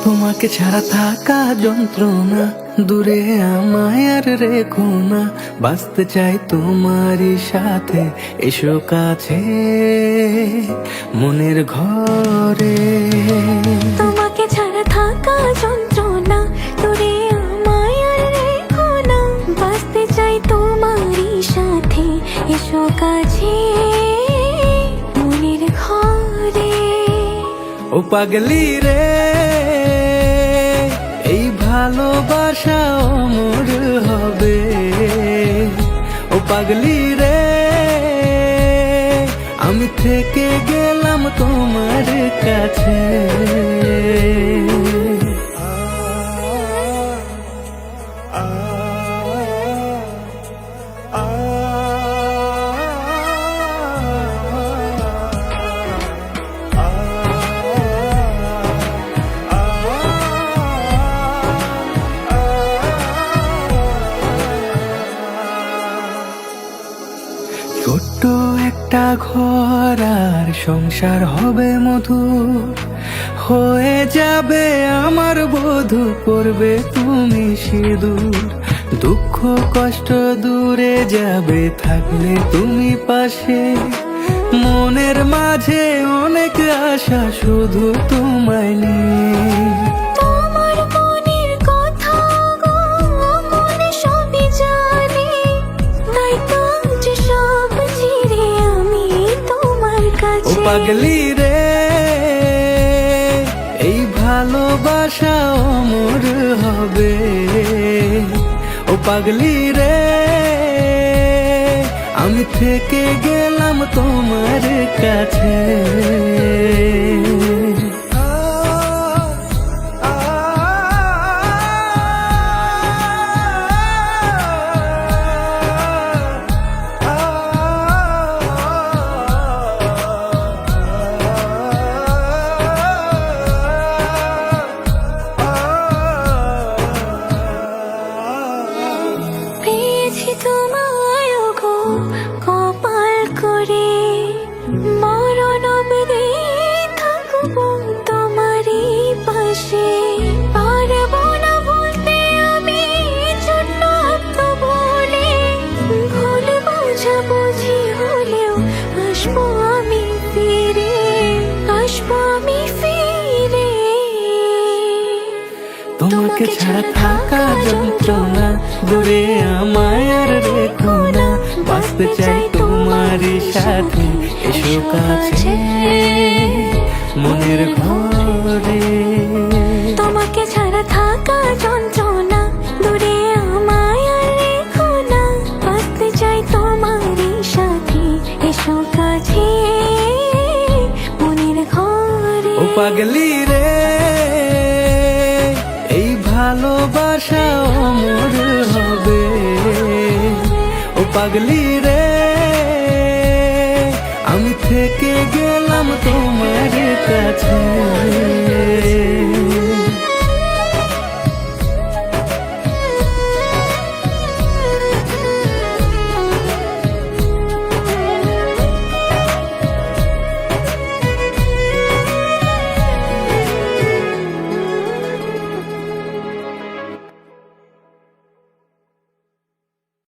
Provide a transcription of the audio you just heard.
তোমাকে ছাড়া থাকা যন্ত্রণা, দূরে আমায় আর রেখো না। বাঁচতে চাই তোমারই সাথে, এসো কাছে মনের ঘরে। তোমাকে ছাড়া থাকা যন্ত্রণা, দূরে আমায় আর রেখো না। বাঁচতে চাই তোমারই সাথে, এসো কাছে মনের ঘরে। ও পাগলি রে, এই ভালোবাসা অমর হবে। ও পাগলি রে, আমি থেকে গেলাম তোমার কাছে। ছোট্ট একটা ঘর আর সংসার হবে মধুর, হয়ে যাবে আমার বধূ, করবে তুমি সিঁদুর। দুঃখ কষ্ট দূরে যাবে থাকলে তুমি পাশে, মনের মাঝে অনেক আশা শুধু তোমায় নিয়ে। তোমার মনের কথা গো মনে সবই জানি, তাই তো যে সব ছেড়ে আমি তোমার ও কাছে। পাগলি রে, এই ভালোবাসা অমর হবে। ও পাগলি রে, আমি থেকে গেলাম তোমার কাছে। পেয়েছি তোমায় গো কপাল করে, মরণ অবধি থাকবো তোমারই পাশে। পারবো না ভুলতে আমি ছোট্ট একটা বলে, ভুল বোঝাবুঝি হলেও আসবো আমি ফিরে, আসবো আমি ফিরে। তোমাকে ছাড়া থাকা যন্ত্রণা, দূরে আমায় আর রেখো না। বাঁচতে চাই তোমারই সাথে, এসো কাছে মনের ঘরে। তোমাকে ছাড়া থাকা যন্ত্রণা, দূরে আমায় আর রেখো না। বাঁচতে চাই তোমারই সাথে, এসো কাছে মনের ঘরে। ও পাগলি রে, এই ভালোবাসা অমর হবে। ও পাগলি রে, আমি থেকে গেলাম তোমার কাছে।